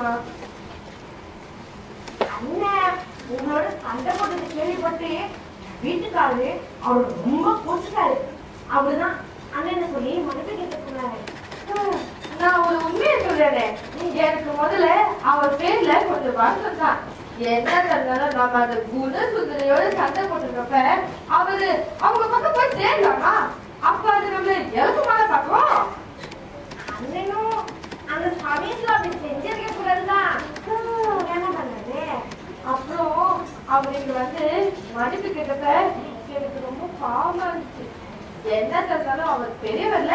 சொல்லுங்கம்மா. அண்ணன் உங்களோட சண்டை போட்டது கேள்விப்பட்டு வீட்டுக்காரரு அவரு ரொம்ப போச்சுட்டாரு. அவருதான் அண்ணன் சொல்லி மனசு கேட்க சொன்னாரு. நான் ஒரு உண்மையை சொல்றேன். எனக்கு முதல்ல அவர் பேர்ல கொஞ்சம் வருத்தம் தான். என்ன இருந்தாலும் நம்ம அந்த குணசுந்தரையோட சண்டை போட்டுருக்கப்ப அவங்க பக்கம் போய் சேரலாமா? அப்ப அது நம்மள எலும்புமான பக்கம். அண்ணனும் அந்த சமயத்துல அப்படி செஞ்சிருக்க கூடாதுதான். என்ன பண்ணது? அப்புறம் அவருக்கு மன்னிப்பு கேட்டப்ப எனக்கு ரொம்ப பாவமா இருந்துச்சு. என்ன இருந்தாலும் அவர் பெரியவர்ல,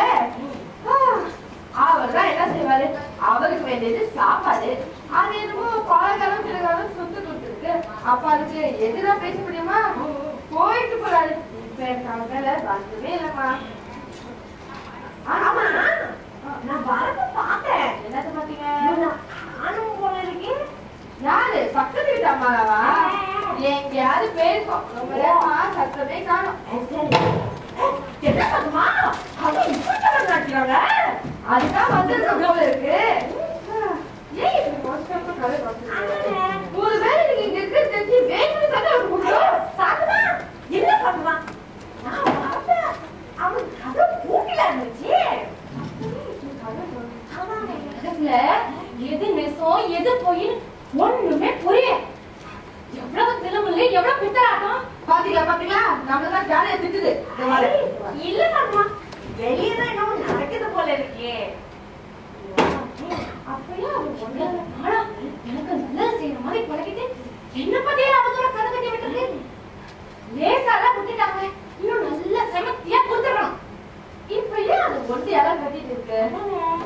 அவர் தான் என்ன செய்வாரு, அவருக்கு வேண்டியது சாப்பாடு. அது என்னமோ பழகாலம் பிறகாலம் சொத்து கொடுத்துருக்கு. அப்ப அதுக்கு எதிரா பேச முடியுமா? போயிட்டு போறாரு. இப்ப எனக்கு அவங்க மேல வந்தவே இல்லம்மா. ஆமா, நான் வரப்ப பார்த்தேன். என்னது பாத்தீங்க? நானும் போல இருக்கேன். யாரு? பக்கத்து வீட்டு அம்மாவா? எங்கயாவது பேருக்கோம். ரொம்ப நேரமா சத்தமே காணும். என்ன பண்ணுமா? அவங்க இப்படி நடக்கிறாங்க. அதுதான் வந்திருக்க போல இருக்கு. ஏன் இப்படி மோசமா கதை பார்த்துருக்கீங்க? ஒருவேளை நீங்க இங்க இருக்கிற தெரிஞ்சு வேணும்னு சண்டை போடுறோம். சாப்பிடுமா? என்ன பண்ணுமா? நான் வரப்ப அவன் கதை பூட்டில இருந்துச்சு. அதுல எது நெசம் எது போயின்னு ஒண்ணுமே புரியல. எவ்வளவு திருமலை எவ்வளவு பித்தராட்டம். பாத்தீங்களா நம்மளதான் ஜாலியா திட்டுது. இல்ல பண்ணுமா, வெளியதான் என்னமோ நடக்குது போல இருக்கே. அப்படியே அவன் எனக்கு நல்லது செய்யற மாதிரி பழகிட்டு என்ன பத்தியே அவதோட கதை கட்டி விட்டுருக்கு. லேசாதான் விட்டுட்டாங்க, இன்னும் நல்ல செமத்தியா கொடுத்துடணும். இப்ப ஏன் அது ஒட்டி யாரும் கட்டிட்டு இருக்கு?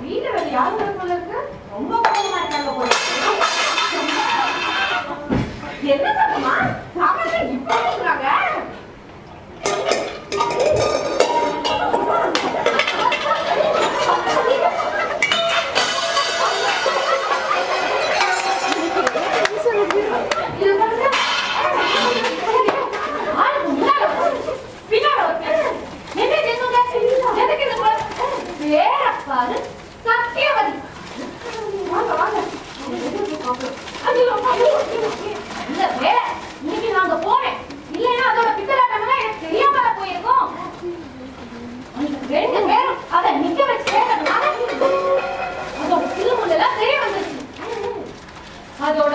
வீட்டு வேலை யாரும் போல இருக்கு. ரொம்ப கோபமா இருக்காங்க போல. என்ன பண்ணுமா? சாப்பிட்டு இப்ப இருக்கிறாங்க. சத்தியவதி வாங்க வாங்க. இல்ல வேற இன்னைக்கு நாங்க போறேன். இல்லைன்னா அதோட பித்தலாட்டம்லாம் எனக்கு தெரியாமல போயிருக்கோம். ரெண்டு பேரும் அதை நிக்க வச்சு கேட்டதுனால அதோட திருமுள்ளெல்லாம் தெரிய வந்துச்சு. அதோட